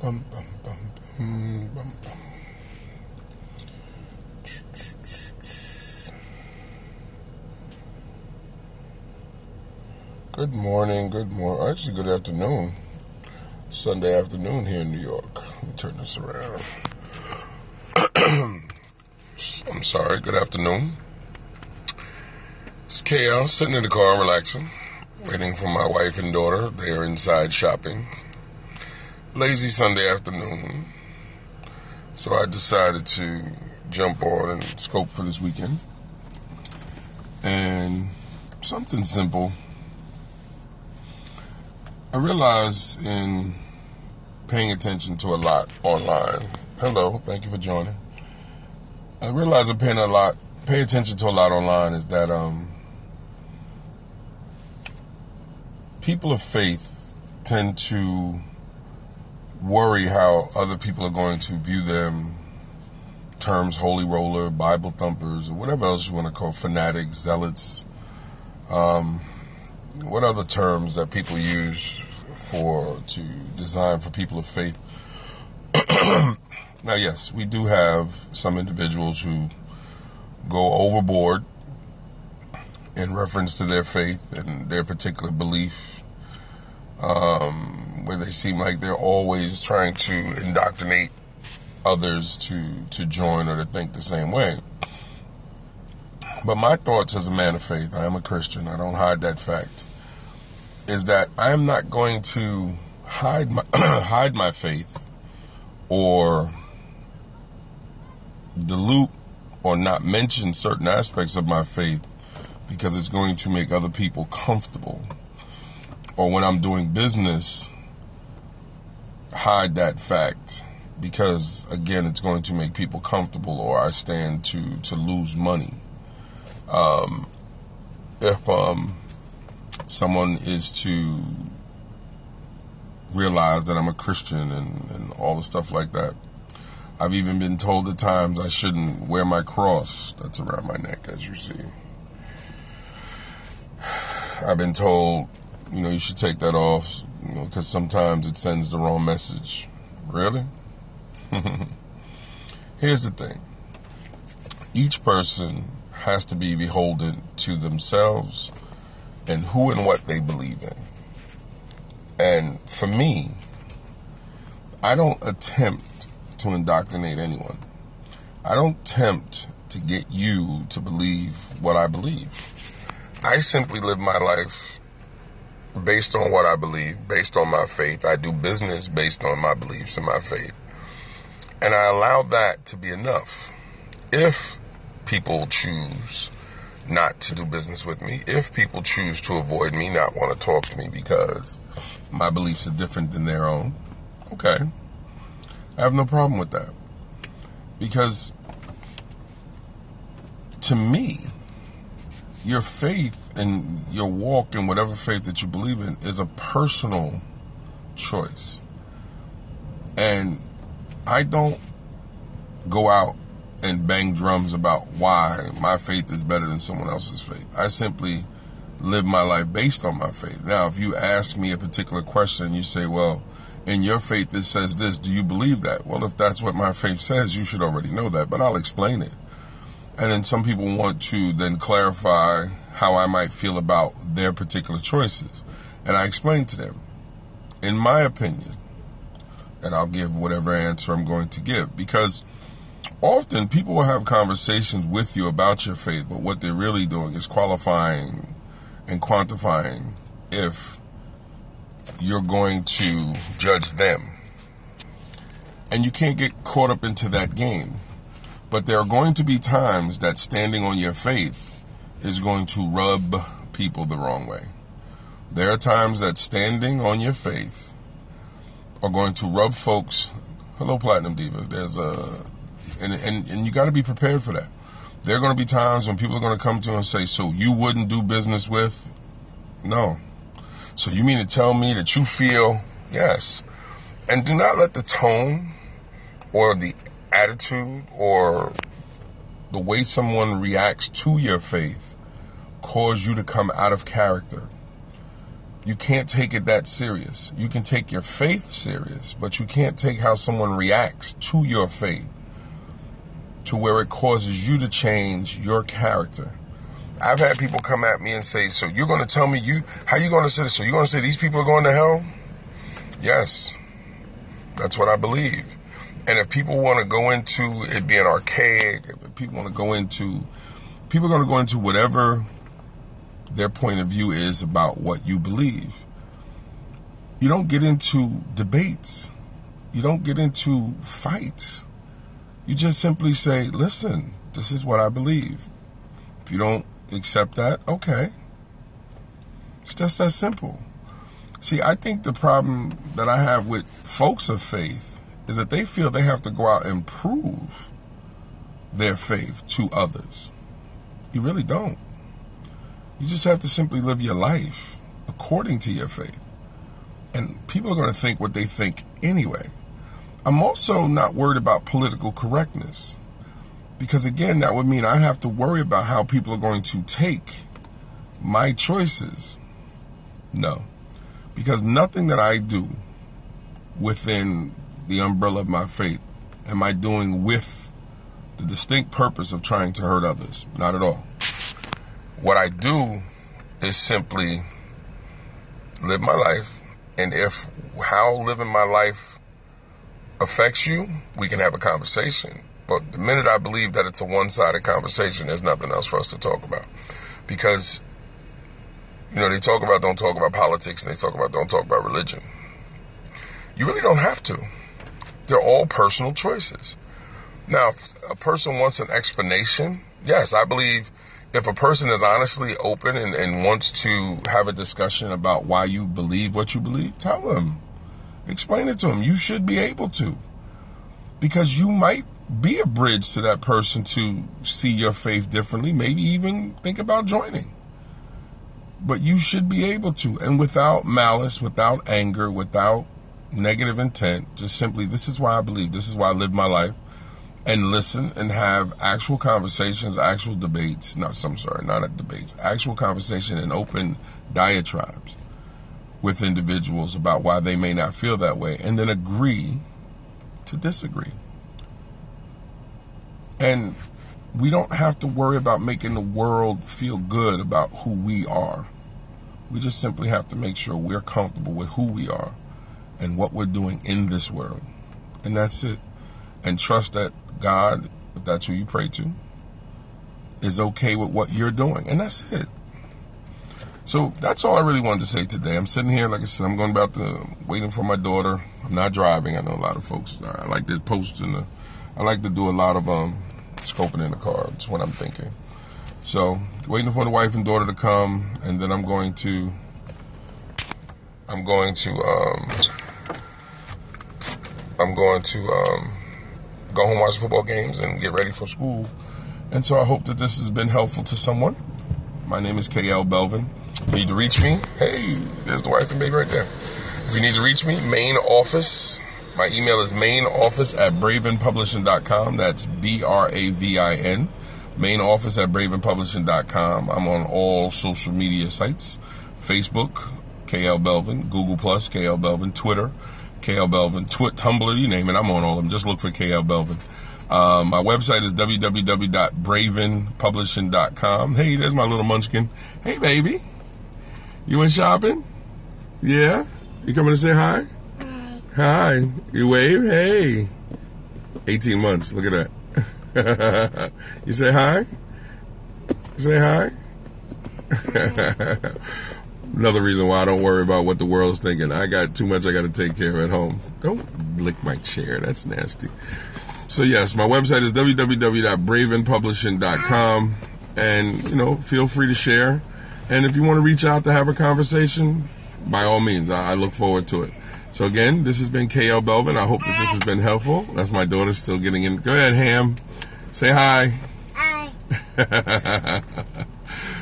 Bum, bum, bum, bum, bum, bum. Good morning, actually good afternoon. Sunday afternoon here in New York. Let me turn this around. I'm sorry, good afternoon. It's KL, sitting in the car relaxing, waiting for my wife and daughter. They are inside shopping. Lazy Sunday afternoon. So I decided to jump on and scope for this weekend. And something simple. I realize in paying attention to a lot online. Hello, thank you for joining. I realize I'm paying attention to a lot online is that people of faith tend to worry how other people are going to view them. Terms holy roller, Bible thumpers, or whatever else you want to call fanatics, zealots. What other terms that people use to design for people of faith? Now, yes, we do have some individuals who go overboard in reference to their faith and their particular belief, where they seem like they're always trying to indoctrinate others to join or to think the same way. But my thoughts as a man of faith, I am a Christian, I don't hide that fact, is that I am not going to hide my faith or dilute or not mention certain aspects of my faith because it's going to make other people comfortable. Or when I'm doing business, hide that fact because, again, it's going to make people comfortable or I stand to lose money. If someone is to realize that I'm a Christian and all the stuff like that. I've even been told at times I shouldn't wear my cross that's around my neck, as you see. I've been told, you should take that off, because sometimes it sends the wrong message. Really? Here's the thing. Each person has to be beholden to themselves and who and what they believe in. And for me, I don't attempt to indoctrinate anyone. I don't attempt to get you to believe what I believe. I simply live my life based on what I believe, based on my faith. I do business based on my beliefs and my faith. And I allow that to be enough. If people choose not to do business with me, if people choose to avoid me, not want to talk to me because my beliefs are different than their own, okay, I have no problem with that. Because to me, your faith and your walk in whatever faith that you believe in is a personal choice. And I don't go out and bang drums about why my faith is better than someone else's faith. I simply live my life based on my faith. Now, if you ask me a particular question, you say, well, in your faith it says this, do you believe that? Well, if that's what my faith says, you should already know that, but I'll explain it. And then some people want to then clarify how I might feel about their particular choices. And I explain to them, in my opinion, and I'll give whatever answer I'm going to give, because often people will have conversations with you about your faith, but what they're really doing is qualifying and quantifying if you're going to judge them. And you can't get caught up into that game. But there are going to be times that standing on your faith is going to rub people the wrong way. There are times that standing on your faith are going to rub folks. Hello, Platinum Diva. And you got to be prepared for that. There are going to be times when people are going to come to you and say, so you wouldn't do business with? No. So you mean to tell me that you feel? Yes. And do not let the tone or the attitude or the way someone reacts to your faith cause you to come out of character. You can't take it that serious. You can take your faith serious, but you can't take how someone reacts to your faith to where it causes you to change your character. I've had people come at me and say, so you're going to tell me how you going to say this? So you're going to say these people are going to hell? Yes. That's what I believe. And if people want to go into it being archaic, if people want to go into, people are going to go into whatever their point of view is about what you believe. You don't get into debates. You don't get into fights. You just simply say, listen, this is what I believe. If you don't accept that, okay. It's just that simple. See, I think the problem that I have with folks of faith is that they feel they have to go out and prove their faith to others. You really don't. You just have to simply live your life according to your faith. And people are going to think what they think anyway. I'm also not worried about political correctness. Because again, that would mean I have to worry about how people are going to take my choices. No. Because nothing that I do within the umbrella of my faith am I doing with the distinct purpose of trying to hurt others. Not at all. What I do is simply live my life, and if how living my life affects you, we can have a conversation. But the minute I believe that it's a one-sided conversation, there's nothing else for us to talk about. Because, you know, they talk about don't talk about politics, and they talk about don't talk about religion. You really don't have to. They're all personal choices. Now, if a person wants an explanation, yes, I believe if a person is honestly open and wants to have a discussion about why you believe what you believe, tell them. Explain it to them. You should be able to. Because you might be a bridge to that person to see your faith differently, maybe even think about joining. But you should be able to, and without malice, without anger, without negative intent, just simply, this is why I believe, this is why I live my life, and listen and have actual conversations, actual debates, actual conversation and open diatribes with individuals about why they may not feel that way, and then agree to disagree. And we don't have to worry about making the world feel good about who we are. We just simply have to make sure we're comfortable with who we are and what we're doing in this world. And that's it. And trust that God, if that's who you pray to, is okay with what you're doing. And that's it. So that's all I really wanted to say today. I'm sitting here, like I said, waiting for my daughter. I'm not driving. I know a lot of folks, I like to post I like to do a lot of scoping in the car. That's what I'm thinking. So waiting for the wife and daughter to come, and then I'm going to go home, watch football games, and get ready for school. And so I hope that this has been helpful to someone. My name is KL Belvin. If you need to reach me, hey, there's the wife and baby right there. If you need to reach me, main office. My email is mainoffice@bravenpublishing.com. That's BRAVIN. Main office at bravenpublishing.com. I'm on all social media sites. Facebook, KL Belvin. Google+, KL Belvin. Twitter, KL Belvin. Tumblr, you name it. I'm on all of them. Just look for KL Belvin. My website is www.bravenpublishing.com. Hey, there's my little munchkin. Hey, baby. You went shopping? Yeah? You coming to say hi? Hi. You wave? Hey. 18 months. Look at that. You say hi? You say hi? Another reason why I don't worry about what the world's thinking. I got too much I got to take care of at home. Don't lick my chair. That's nasty. So, yes, my website is www.bravenpublishing.com. And, you know, feel free to share. And if you want to reach out to have a conversation, by all means, I look forward to it. So, again, this has been KL Belvin. I hope that this has been helpful. That's my daughter still getting in. Go ahead, Ham. Say hi. Hi.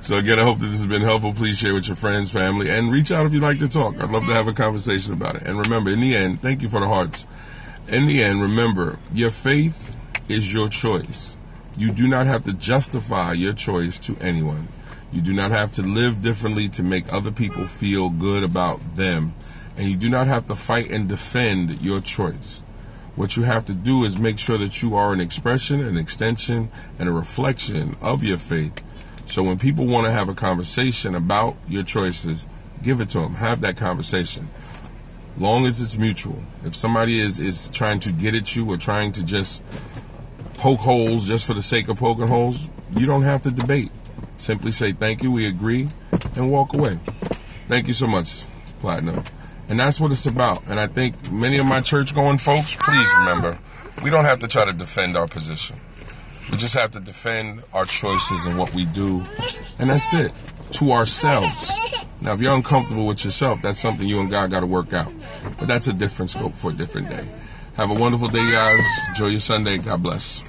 So, again, I hope that this has been helpful. Please share with your friends, family, and reach out if you'd like to talk. I'd love to have a conversation about it. And remember, in the end, thank you for the hearts. In the end, remember, your faith is your choice. You do not have to justify your choice to anyone. You do not have to live differently to make other people feel good about them. And you do not have to fight and defend your choice. What you have to do is make sure that you are an expression, an extension, and a reflection of your faith. So when people want to have a conversation about your choices, give it to them. Have that conversation. Long as it's mutual. If somebody is trying to get at you or trying to just poke holes just for the sake of poking holes, you don't have to debate. Simply say thank you, we agree, and walk away. Thank you so much, Platinum. And that's what it's about. And I think many of my church-going folks, please remember, we don't have to try to defend our position. We just have to defend our choices and what we do. And that's it, to ourselves. Now, if you're uncomfortable with yourself, that's something you and God got to work out. But that's a different scope for a different day. Have a wonderful day, guys. Enjoy your Sunday. God bless.